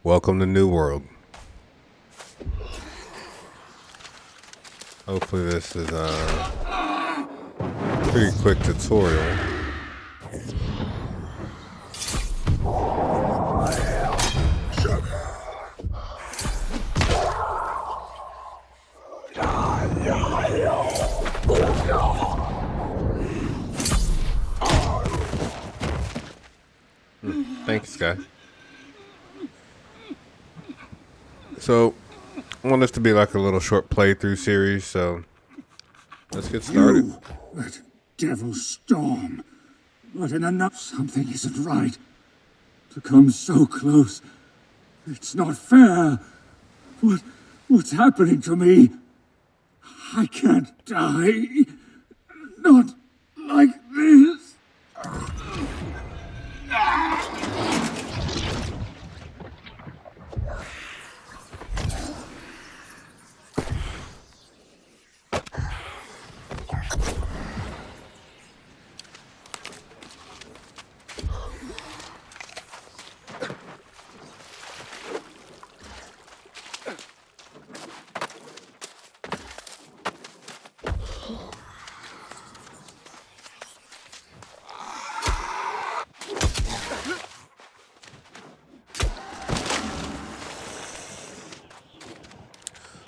Welcome to New World. Hopefully this is a pretty quick tutorial. Thanks, guy. So, I want this to be like a little short playthrough series, so let's get started. You, that devil storm. But in enough, something isn't right. To come so close, it's not fair. What's happening to me? I can't die. Not like this.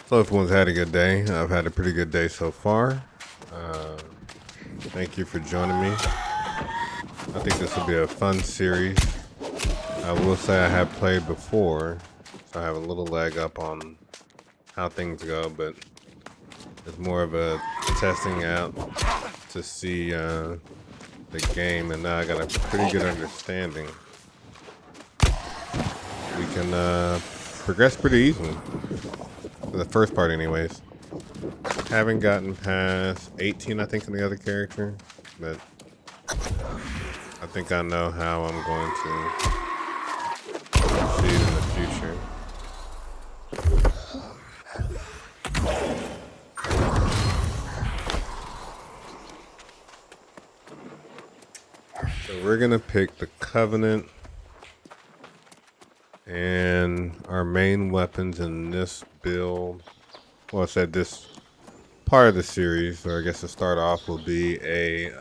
So everyone's had a good day. I've had a pretty good day so far. Thank you for joining me. I think this will be a fun series. I will say I have played before, so I have a little leg up on how things go, but it's more of a testing out to see the game, and now I got a pretty good understanding. We can progress pretty easily. For the first part anyways. Haven't gotten past 18, I think, in the other character, but I think I know how I'm going to proceed in the future. So we're gonna pick the Covenant, and our main weapons in this build, well, I said this part of the series, or I guess to start off, will be a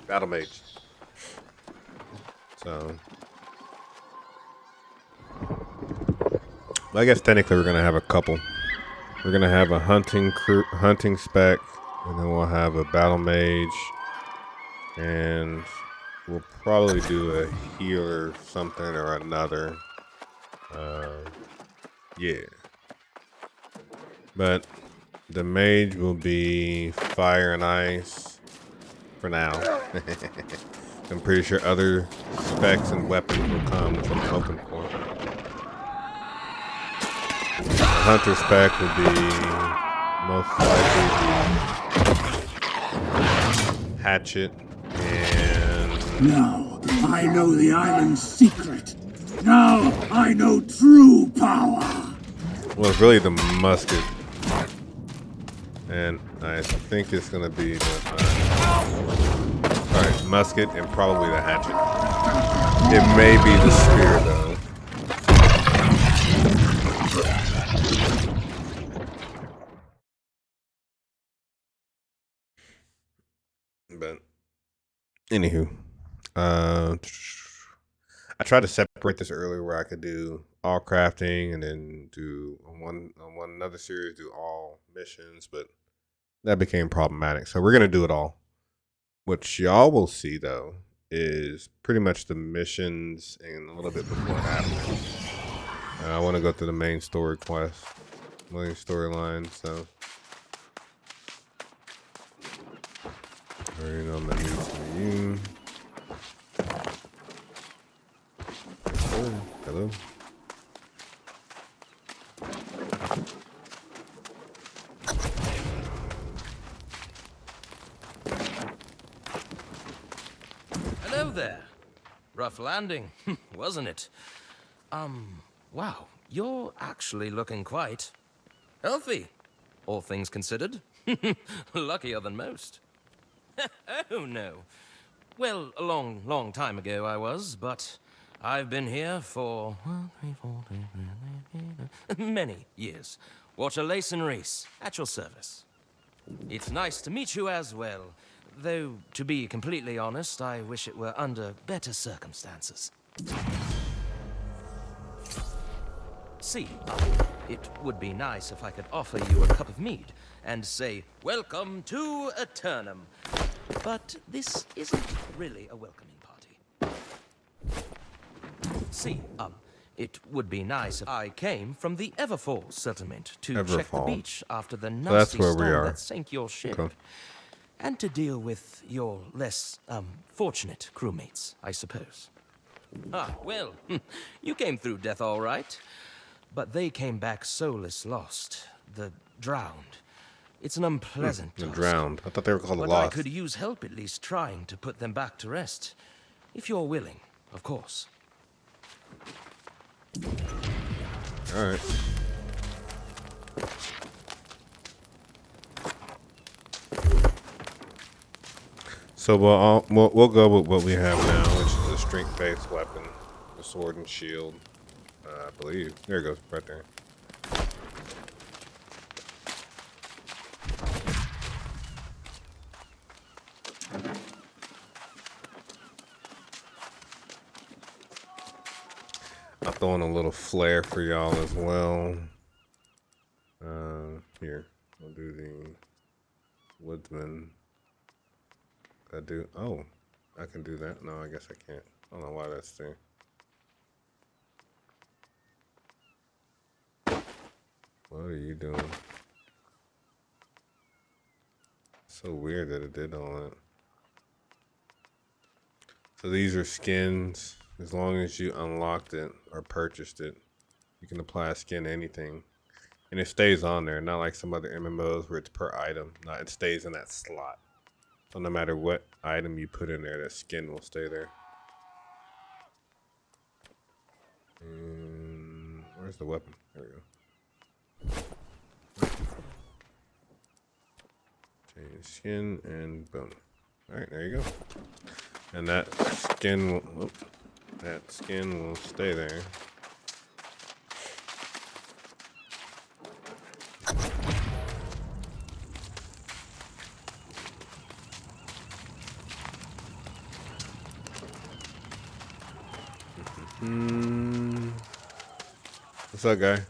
battle mage. So, I guess technically we're gonna have a couple. We're gonna have a hunting spec, and then we'll have a battle mage, and we'll probably do a healer something or another. Yeah. But the mage will be fire and ice for now. I'm pretty sure other specs and weapons will come, which I'm hoping for. The hunter spec will be most likely the hatchet, and Now I know the island's secret. Now I know true power. well, it's really the musket. And I think it's gonna be the alright, musket and probably the hatchet. It may be the spear though. But anywho, I tried to separate this earlier where I could do all crafting and then do on one another series do all missions, but that became problematic. So we're gonna do it all. What y'all will see though is pretty much the missions and a little bit before it happens. I want to go through the main story quest, main storyline. So already know my news for you. Oh, hello. Hello there. Rough landing, wasn't it? Wow, you're actually looking quite healthy, all things considered. Luckier than most. Oh, no. Well, a long, long time ago I was, but I've been here for many years. Walter Layson Reese, at your service. It's nice to meet you as well. Though, to be completely honest, I wish it were under better circumstances. See, it would be nice if I could offer you a cup of mead and say, "Welcome to Eternum." But this isn't really a welcoming party. See, it would be nice if I came from the Everfall settlement to check the beach after the nasty where we storm are. that sank your ship. Okay. And to deal with your less, fortunate crewmates, I suppose. Ah, well, you came through death all right. But they came back soulless lost. The drowned. It's an unpleasant The task. drowned. I thought they were called the But I lost. could use help at least trying to put them back to rest. If you're willing, of course. All right. So we'll go with what we have now, which is a strength-based weapon, a sword and shield. I believe. There it goes, right there. I'll throw in a little flare for y'all as well. Here, we'll do the woodsman. Oh, I can do that. No, I guess I can't. I don't know why that's there. What are you doing? So weird that it did all that. So these are skins. As long as you unlocked it or purchased it, you can apply a skin to anything. And it stays on there, not like some other MMOs where it's per item. No, it stays in that slot. So no matter what item you put in there, that skin will stay there. And where's the weapon? There we go. Change skin and boom. Alright, there you go. And that skin will stay there. What's up, guy?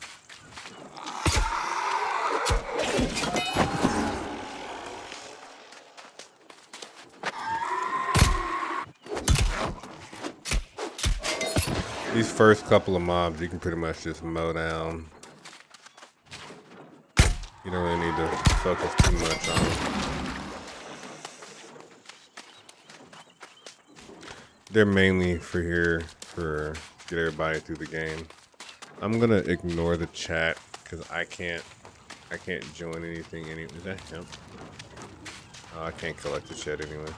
These first couple of mobs, you can pretty much just mow down. You don't really need to focus too much on them. They're mainly for here for get everybody through the game. I'm gonna ignore the chat because I can't join anything. Is that him? Oh, I can't collect the chat anyway.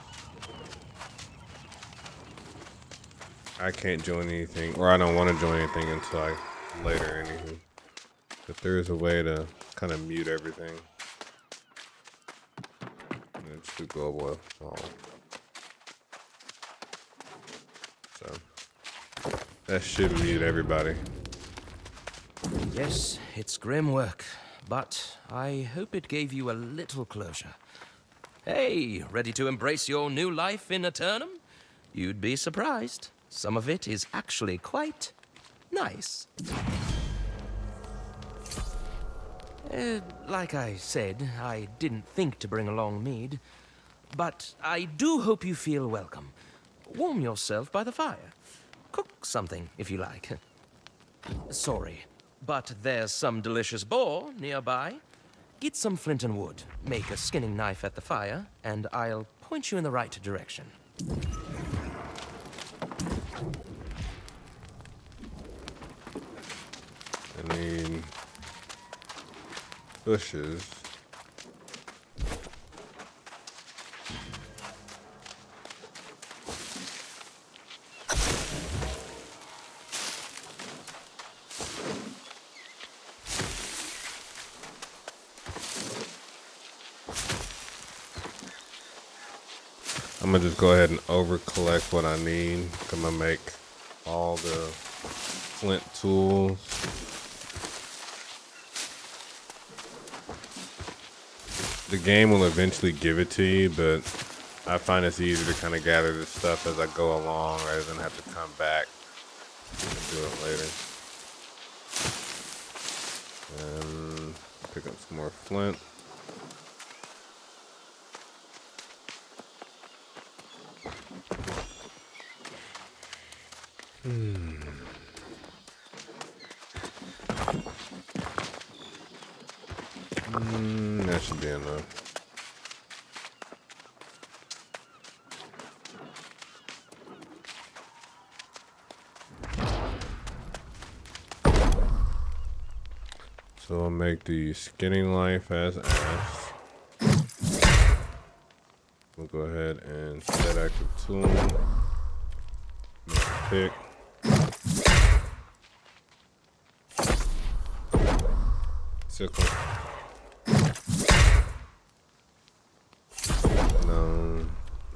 I can't join anything, or I don't want to join anything until later. Anywho, but there is a way to kind of mute everything. Let's do global all. So that should mute everybody. Yes, it's grim work, but I hope it gave you a little closure. Hey, ready to embrace your new life in Eternum? You'd be surprised. Some of it is actually quite nice. Like I said, I didn't think to bring along mead, but I do hope you feel welcome. Warm yourself by the fire. Cook something, if you like. Sorry, but there's some delicious boar nearby. Get some flint and wood, make a skinning knife at the fire, and I'll point you in the right direction. I need bushes. I'm gonna just go ahead and over collect what I need. I'm gonna make all the flint tools. The game will eventually give it to you, but I find it's easier to kind of gather this stuff as I go along rather than have to come back and do it later. And pick up some more flint. That should be enough. So I'll make the skinning knife as asked. We'll go ahead and set active tool. Make a pick. Sickle. No.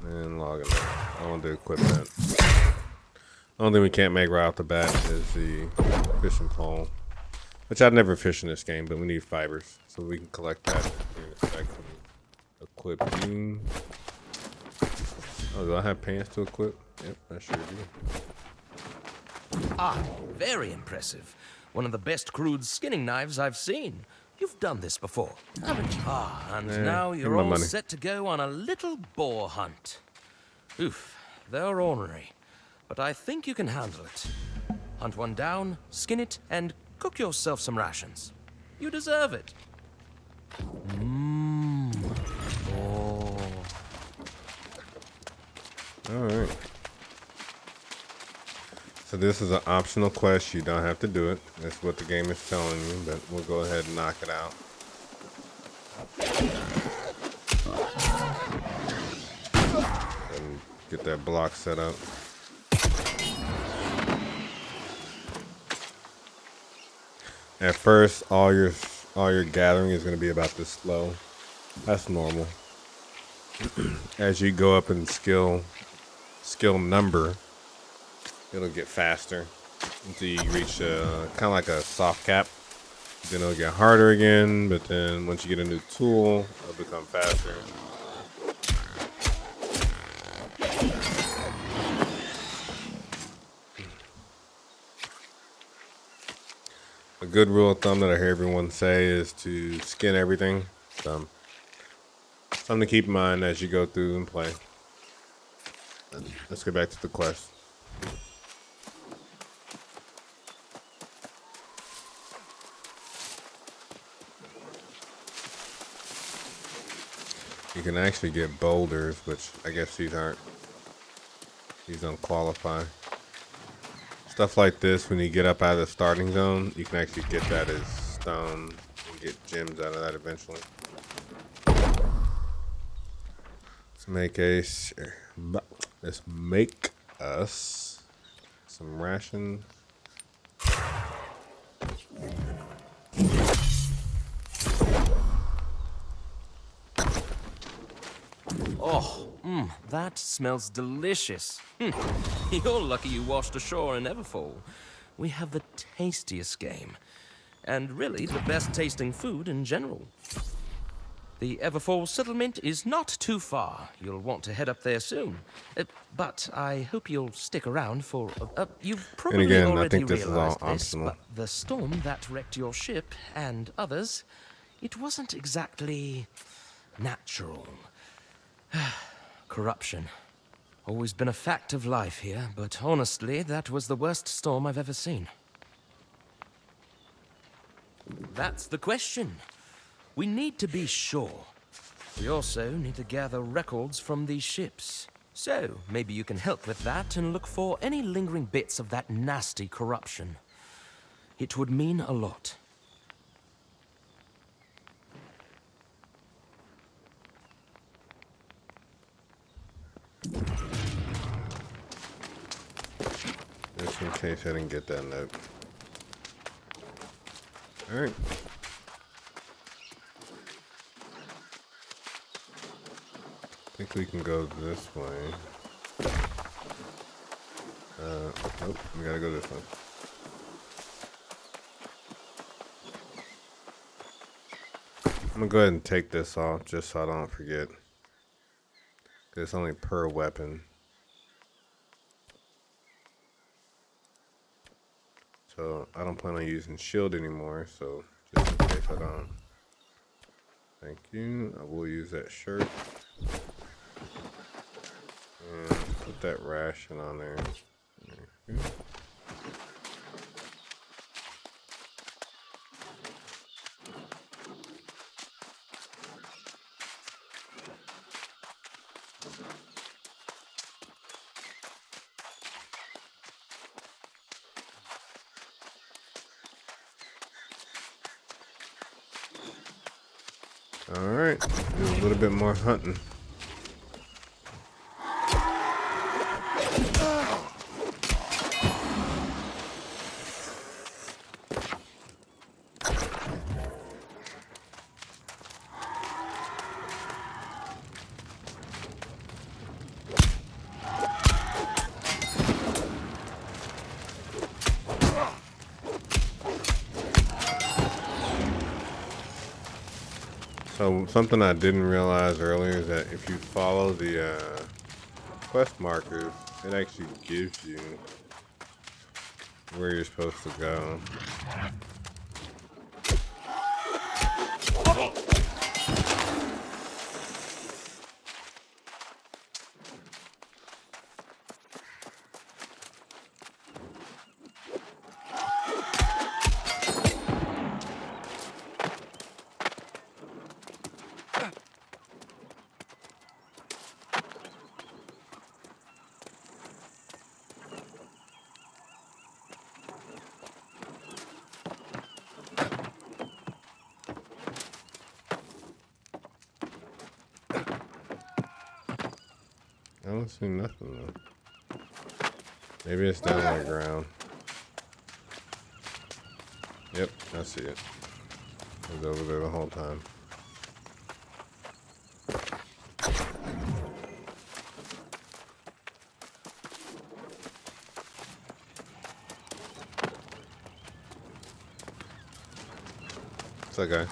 And log it. I want to equip that. The only thing we can't make right off the bat is the fishing pole. Which I'd never fish in this game, but we need fibers. So we can collect that in a second. Equip you. Oh, do I have pants to equip? Yep, I sure do. Ah, very impressive. One of the best crude skinning knives I've seen. You've done this before, haven't you? Ah, and now give you're me my all money. set to go on a little boar hunt. Oof, they're ornery, but I think you can handle it. Hunt one down, skin it, and cook yourself some rations. You deserve it. Oh. Alright. So this is an optional quest. You don't have to do it. That's what the game is telling you, but we'll go ahead and knock it out. And get that block set up. At first, all your gathering is going to be about this slow. That's normal. As you go up in skill number, it'll get faster until you reach kind of like a soft cap. Then it'll get harder again, but then once you get a new tool, it'll become faster. A good rule of thumb that I hear everyone say is to skin everything. So, something to keep in mind as you go through and play. Let's get back to the quest. You can actually get boulders, which I guess these don't qualify. Stuff like this, when you get up out of the starting zone, you can actually get that as stone and get gems out of that eventually. Let's make us some ration. Oh, that smells delicious. You're lucky you washed ashore in Everfall. We have the tastiest game, and really the best tasting food in general. The Everfall settlement is not too far. You'll want to head up there soon. But I hope you'll stick around for... you've probably And again, I already think this is all realized this, optional. but the storm that wrecked your ship and others, it wasn't exactly natural. Corruption. Always been a fact of life here, but honestly, that was the worst storm I've ever seen. That's the question. We need to be sure. We also need to gather records from these ships. So, maybe you can help with that and look for any lingering bits of that nasty corruption. It would mean a lot. Just in case I didn't get that note. Alright. I think we can go this way. Nope, we gotta go this way. I'm gonna go ahead and take this off just so I don't forget. It's only per weapon. So I don't plan on using shield anymore, so just in case I don't. Thank you. I will use that shirt. And put that ration on there. Thank you. Alright, do a little bit more hunting. So something I didn't realize earlier is that if you follow the quest markers, it actually gives you where you're supposed to go. I don't see nothing though. Maybe it's down on the ground. Yep, I see it. It was over there the whole time. It's okay.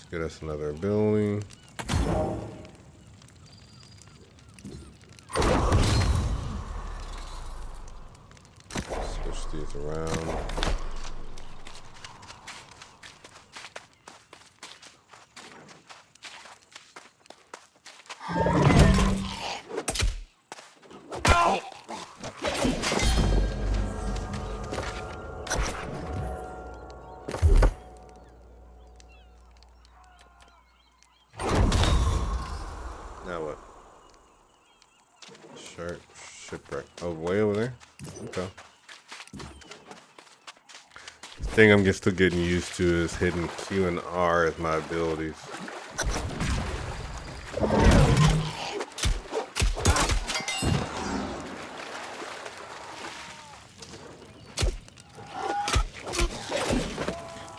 Get us another ability. Switch these around. Now what? Shark shipwreck. Oh, way over there? Okay. The thing I'm still getting used to is hitting Q and R as my abilities.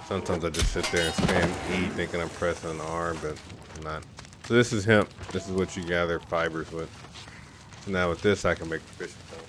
Sometimes I just sit there and spam E thinking I'm pressing R, but I'm not. So this is hemp. This is what you gather fibers with. So now with this I can make fishing pole.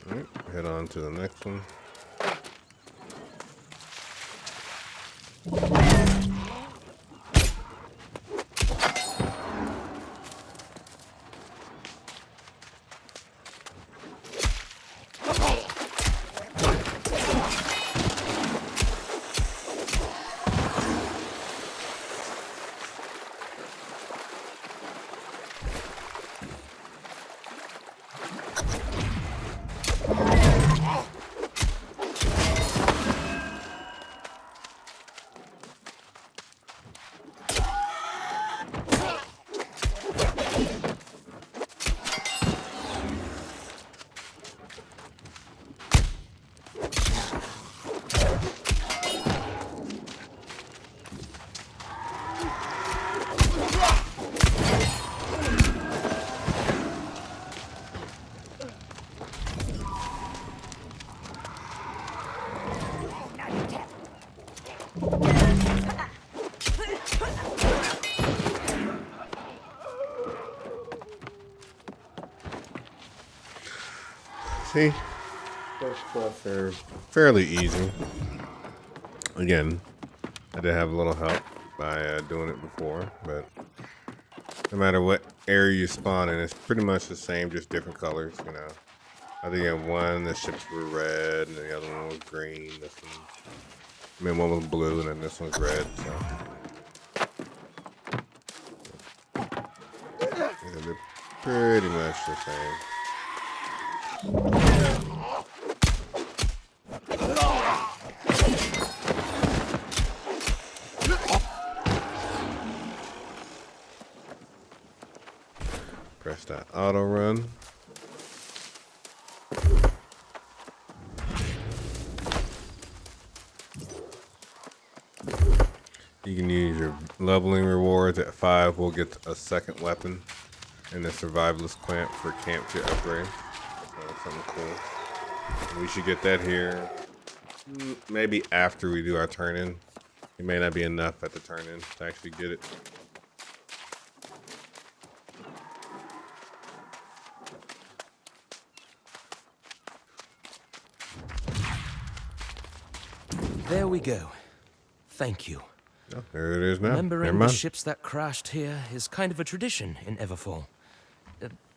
Alright, head on to the next one. See, those stuff are fairly easy. Again, I did have a little help by doing it before, but no matter what area you spawn in, it's pretty much the same, just different colors, you know. I think in one, the ships were red, and the other one was green. This one, I mean, one was blue, and then this one's red, so. Yeah, they're pretty much the same. Press that auto run. You can use your leveling rewards. At 5, we'll get a second weapon and a survivalist clamp for camp to upgrade. So something cool. We should get that here maybe after we do our turn in. It may not be enough at the turn in to actually get it. There we go. Thank you. Oh, there it is now. Remembering the ships that crashed here is kind of a tradition in Everfall.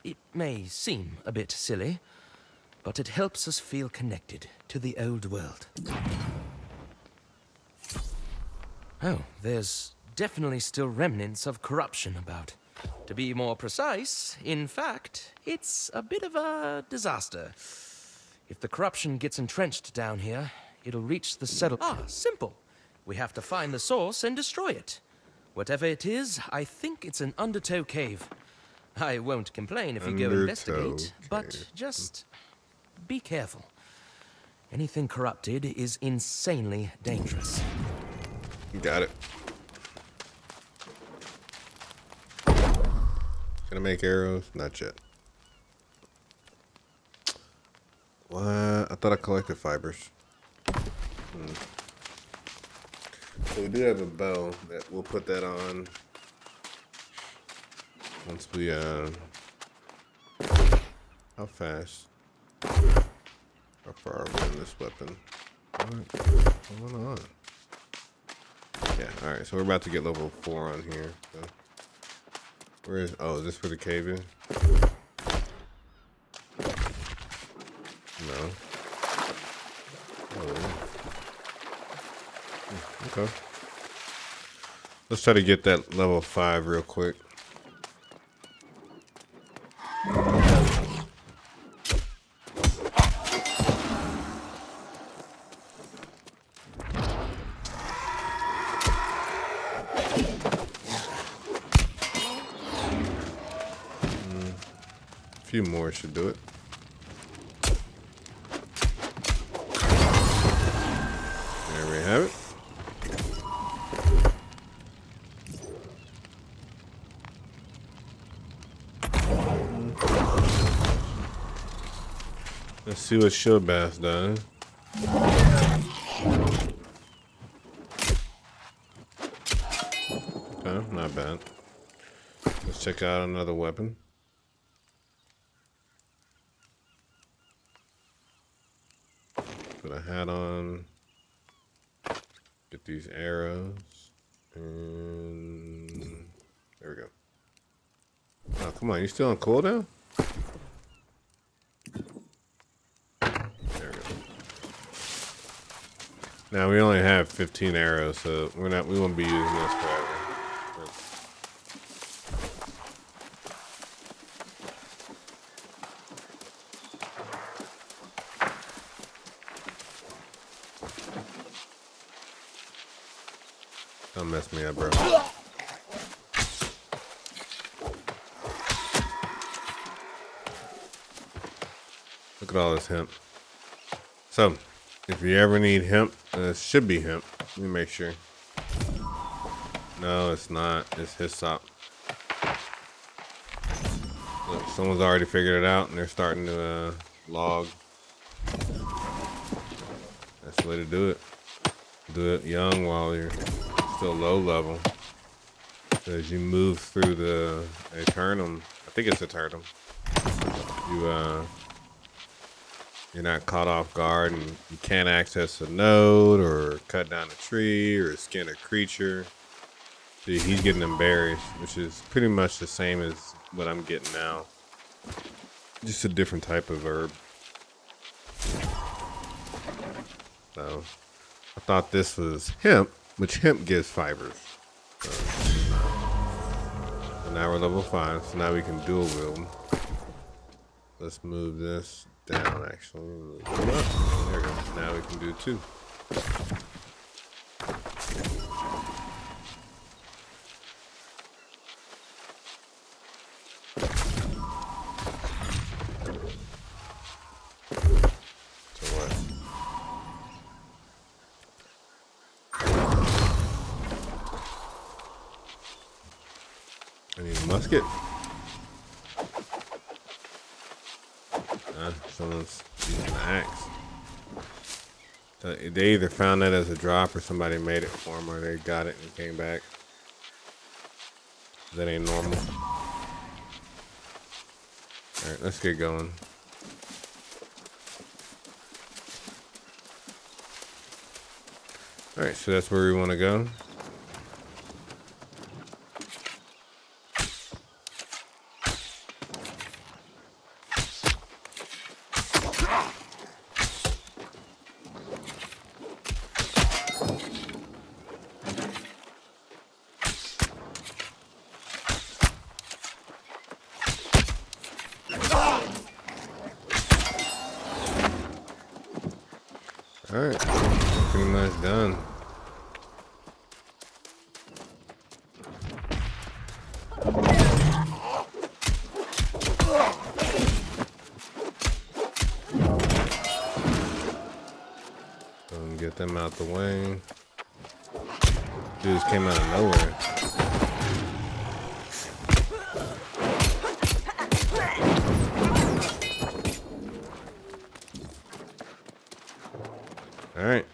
It may seem a bit silly, but it helps us feel connected to the old world. Oh, there's definitely still remnants of corruption about. To be more precise, in fact, it's a bit of a disaster. If the corruption gets entrenched down here, it'll reach the settlement. Simple. We have to find the source and destroy it. Whatever it is, I think it's an undertow cave. I won't complain if you go investigate, but just be careful. Anything corrupted is insanely dangerous. Got it. Gonna make arrows? Not yet. What? I thought I collected fibers. So we do have a bow that we'll put that on once we how fast? How far are we in this weapon? What's going on? Yeah, alright, so we're about to get level 4 on here. So. Where is, oh, is this for the cave in? No. Oh. Okay. Let's try to get that level 5 real quick. A few more should do it. There we have it. Let's see what Shield Bass does. Okay, not bad. Let's check out another weapon. Put a hat on. Get these arrows. And there we go. Oh, come on, you still on cooldown? There we go. Now we only have 15 arrows, so we won't be using this forever. Don't mess me up, bro. Look at all this hemp. So, if you ever need hemp, it should be hemp. Let me make sure. No, it's not. It's hyssop. Look, someone's already figured it out, and they're starting to log. That's the way to do it. Do it young while you're still low level. So as you move through the Eternum, I think it's Eternum, you you're not caught off guard and you can't access a node or cut down a tree or skin a creature. See, he's getting them berries, which is pretty much the same as what I'm getting now. Just a different type of herb. So I thought this was hemp, which hemp gives fibers. So now we're level 5, so now we can dual wield. Let's move this down, actually. Move it up. There we go. Now we can do 2. So what? I need a musket. Someone's using an axe. So they either found that as a drop or somebody made it for them or they got it and came back. That ain't normal. Alright, let's get going. Alright, so that's where we want to go. Alright, pretty much done. Get them out the way. Dudes came out of nowhere. Alright.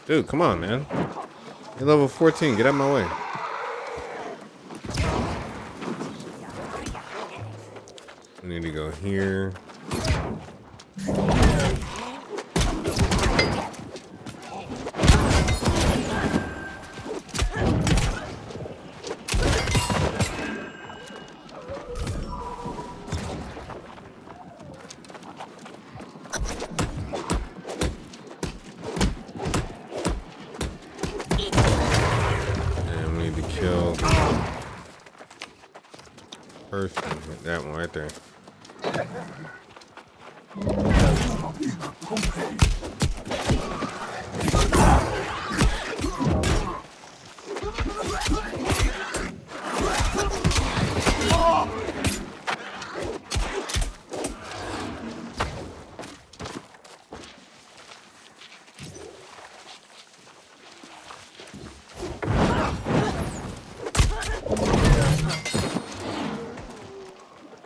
Dude, come on, man. You're level 14. Get out of my way. We need to go here. Person, that one right there.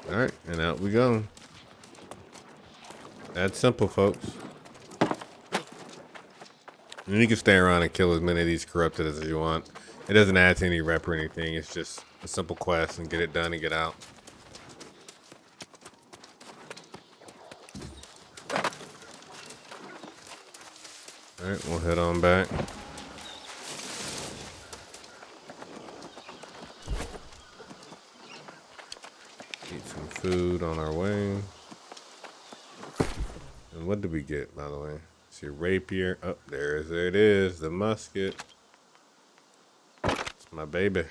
Alright, and out we go. That's simple, folks. And you can stay around and kill as many of these corrupted as you want. It doesn't add to any rep or anything. It's just a simple quest and get it done and get out. Alright, we'll head on back. Eat some food on our way. And what did we get, by the way? See, rapier. Oh, there it is. The musket. It's my baby.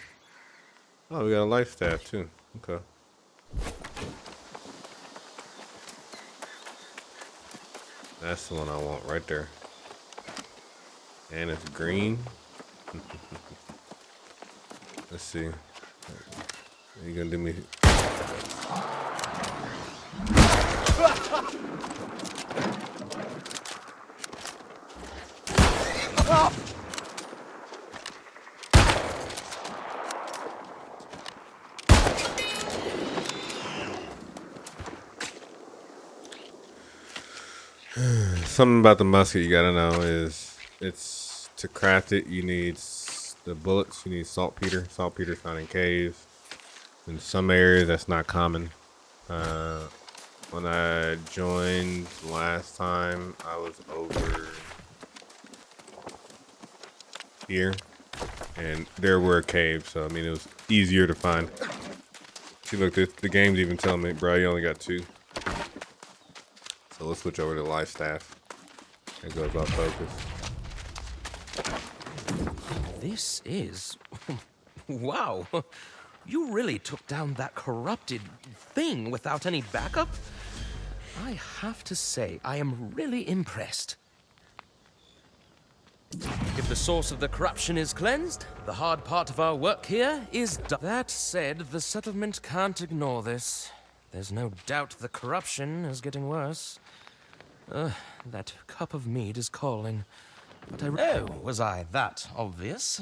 Oh, we got a life staff too. Okay. That's the one I want right there. And it's green. Let's see. Are you gonna do me? Something about the musket you gotta know is it's to craft it. You need the bullets. You need saltpeter. Saltpeter's found in caves. In some areas, that's not common. when I joined last time, I was over here, and there were caves, so I mean it was easier to find. See, look, the game's even telling me, bro, you only got 2. So let's switch over to life staff. It goes off focus. This is... wow. You really took down that corrupted thing without any backup? I have to say, I am really impressed. If the source of the corruption is cleansed, the hard part of our work here is done. That said, the settlement can't ignore this. There's no doubt the corruption is getting worse. That cup of mead is calling. But oh, was I that obvious?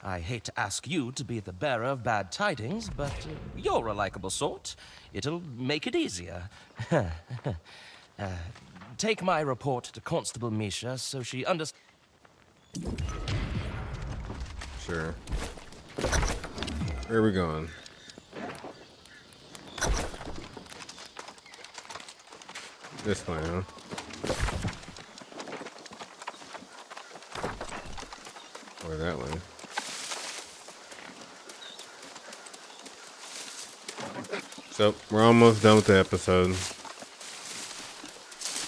I hate to ask you to be the bearer of bad tidings, but you're a likable sort. It'll make it easier. Take my report to Constable Misha so she understands. Sure. Where are we going? This way, huh? Or that way. So, we're almost done with the episode.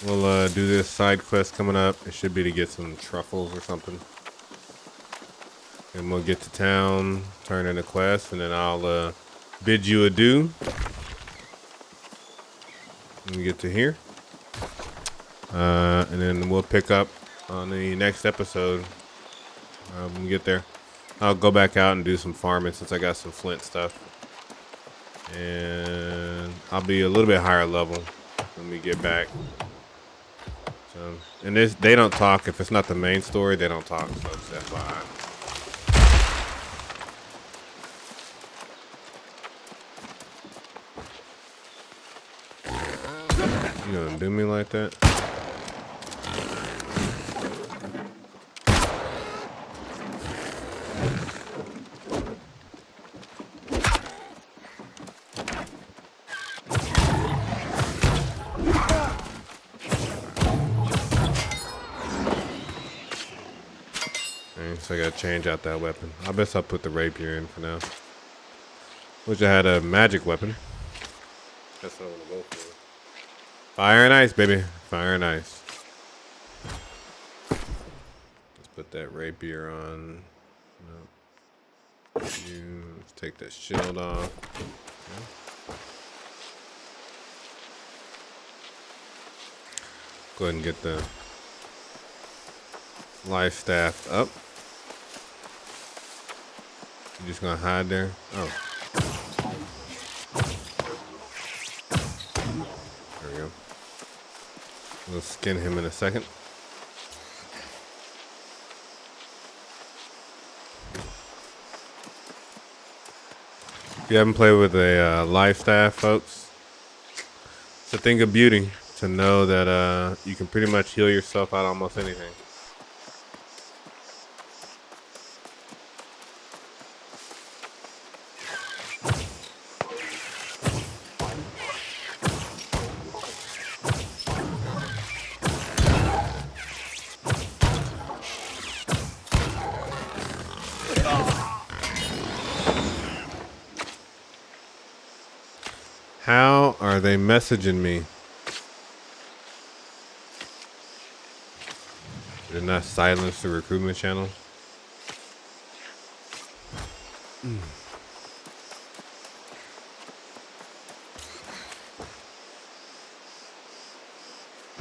We'll do this side quest coming up. It should be to get some truffles or something. And we'll get to town, turn in a quest, and then I'll bid you adieu. When we get to here. And then we'll pick up on the next episode when we get there. I'll go back out and do some farming since I got some flint stuff. And I'll be a little bit higher level when we get back. So, and they don't talk. If it's not the main story, they don't talk. So it's FYI. You gonna do me like that? So I gotta change out that weapon. I guess I'll put the rapier in for now. Wish I had a magic weapon. That's what I want to go for. Fire and ice, baby. Fire and ice. Let's put that rapier on. No. Let's take that shield off. Okay. Go ahead and get the life staff up. You just gonna hide there? Oh. There we go. We'll skin him in a second. If you haven't played with a life staff, folks, it's a thing of beauty to know that you can pretty much heal yourself out almost anything. How are they messaging me? Did not silence the recruitment channel.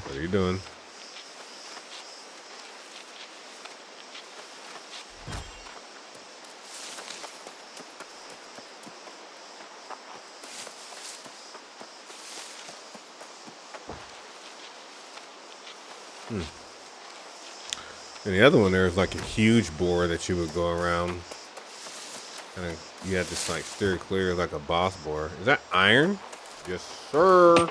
What are you doing? And the other one, there was like a huge boar that you would go around. And you had to like steer clear like a boss boar. Is that iron? Yes, sir.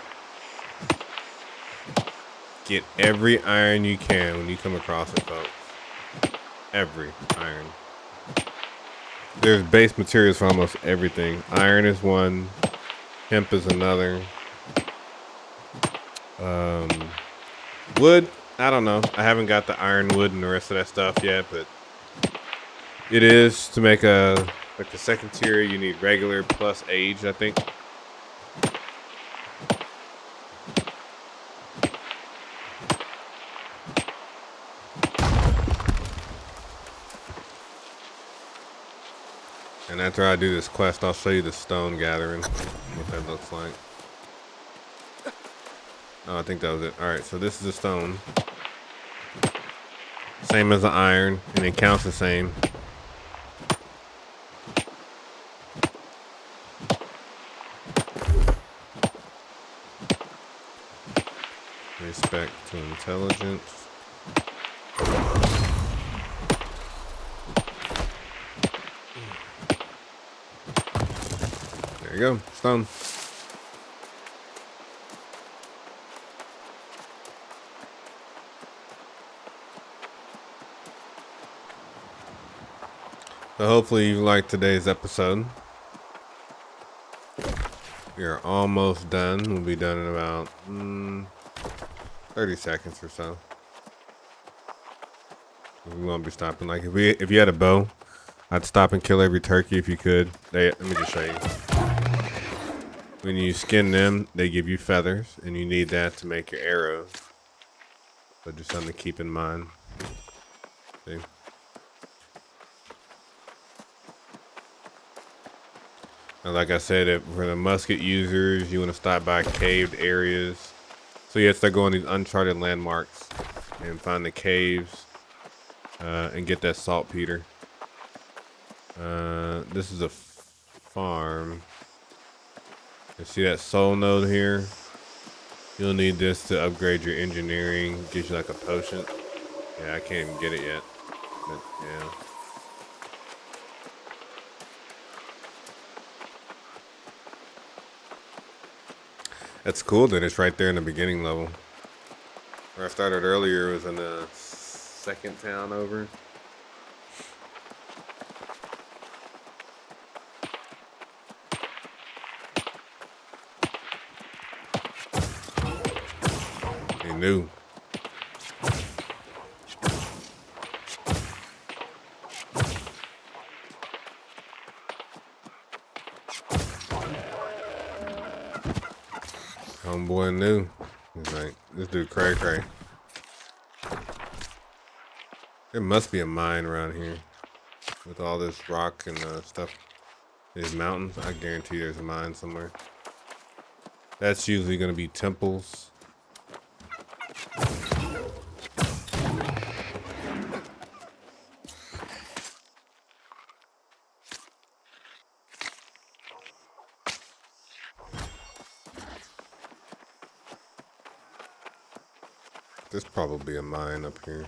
Get every iron you can when you come across it, folks. Every iron. There's base materials for almost everything. Iron is one. Hemp is another. Wood, I don't know. I haven't got the ironwood and the rest of that stuff yet, but it is to make like the second tier. You need regular plus age, I think. And after I do this quest, I'll show you the stone gathering, what that looks like. Oh, I think that was it. All right, so this is the stone. Same as the iron, and it counts the same. Respect to intelligence. There you go, stone. So hopefully you liked today's episode. We are almost done. We'll be done in about 30 seconds or so. We won't be stopping. Like if you had a bow, I'd stop and kill every turkey if you could. Let me just show you. When you skin them, they give you feathers, and you need that to make your arrows. So just something to keep in mind. See? And like I said, for the musket users, you want to stop by caved areas. So you have to start going to these uncharted landmarks and find the caves and get that saltpeter. This is a farm. You see that soul node here? You'll need this to upgrade your engineering. Gives you like a potion. Yeah, I can't even get it yet. But yeah. That's cool that it's right there in the beginning level. Where I started earlier was in the second town over. He knew. Homeboy knew. He's like, this dude cray cray. There must be a mine around here with all this rock and stuff. These mountains. I guarantee there's a mine somewhere. That's usually going to be temples. There's probably a mine up here.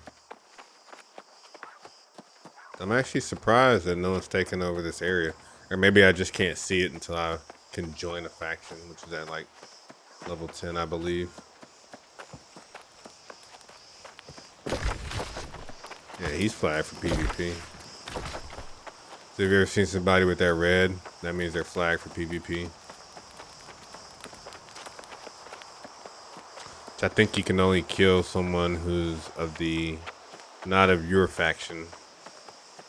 I'm actually surprised that no one's taken over this area. Or maybe I just can't see it until I can join a faction, which is at like level 10, I believe. Yeah, he's flagged for PvP. So if you ever seen somebody with that red, that means they're flagged for PvP. I think you can only kill someone who's not of your faction.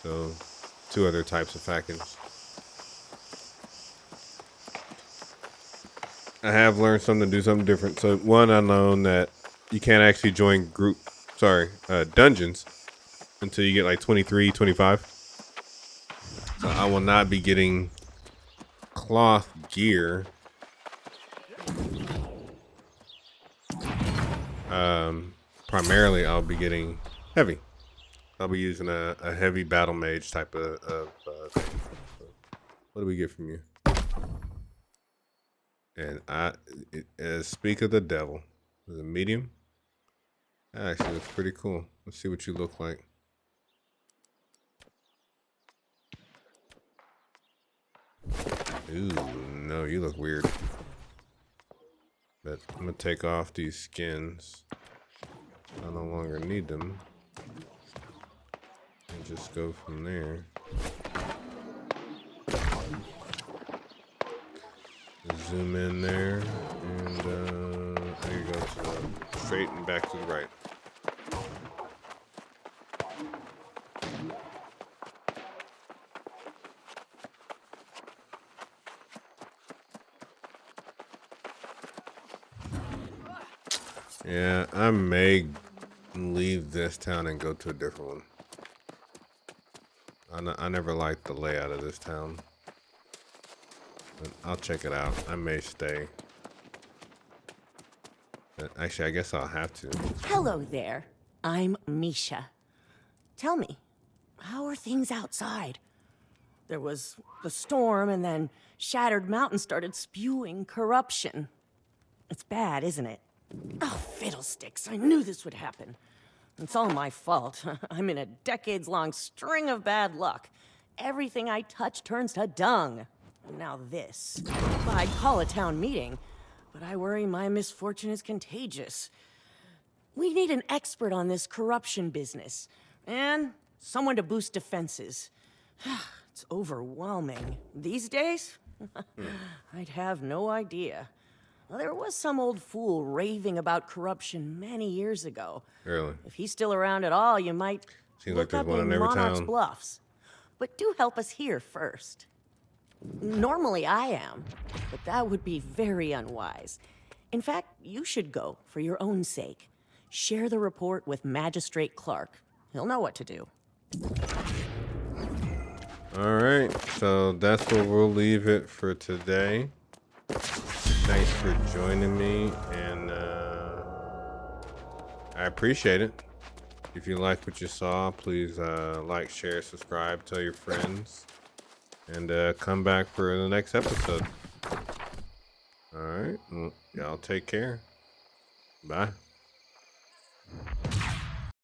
So, 2 other types of factions. I have learned something to do something different. So, one, I learned that you can't actually join dungeons until you get like 23, 25. So, I will not be getting cloth gear. Primarily, I'll be getting heavy. I'll be using a heavy battle mage type of thing. So what do we get from you? And speak of the devil. Is it medium? That actually looks pretty cool. Let's see what you look like. Ooh, no, you look weird. But I'm gonna take off these skins. I no longer need them. And just go from there. Zoom in there, and there you go. straight and back to the right. Yeah, I may leave this town and go to a different one. I never liked the layout of this town. But I'll check it out. I may stay. But actually, I guess I'll have to. Hello there. I'm Misha. Tell me, how are things outside? There was the storm, and then Shattered Mountain started spewing corruption. It's bad, isn't it? Oh, fiddlesticks. I knew this would happen. It's all my fault. I'm in a decades-long string of bad luck. Everything I touch turns to dung. And now this. Well, I'd call a town meeting, but I worry my misfortune is contagious. We need an expert on this corruption business, and someone to boost defenses. It's overwhelming. These days, I'd have no idea. Well, there was some old fool raving about corruption many years ago. Really? If he's still around at all, you might Seems like look there's up one in in every Monarch's town. Bluffs. But do help us here first. Normally I am, but that would be very unwise. In fact, you should go for your own sake. Share the report with Magistrate Clark. He'll know what to do. All right, so that's where we'll leave it for today. Thanks for joining me, and I appreciate it. If you liked what you saw, please like, share, subscribe, tell your friends, and come back for the next episode. All right, well, y'all take care. Bye.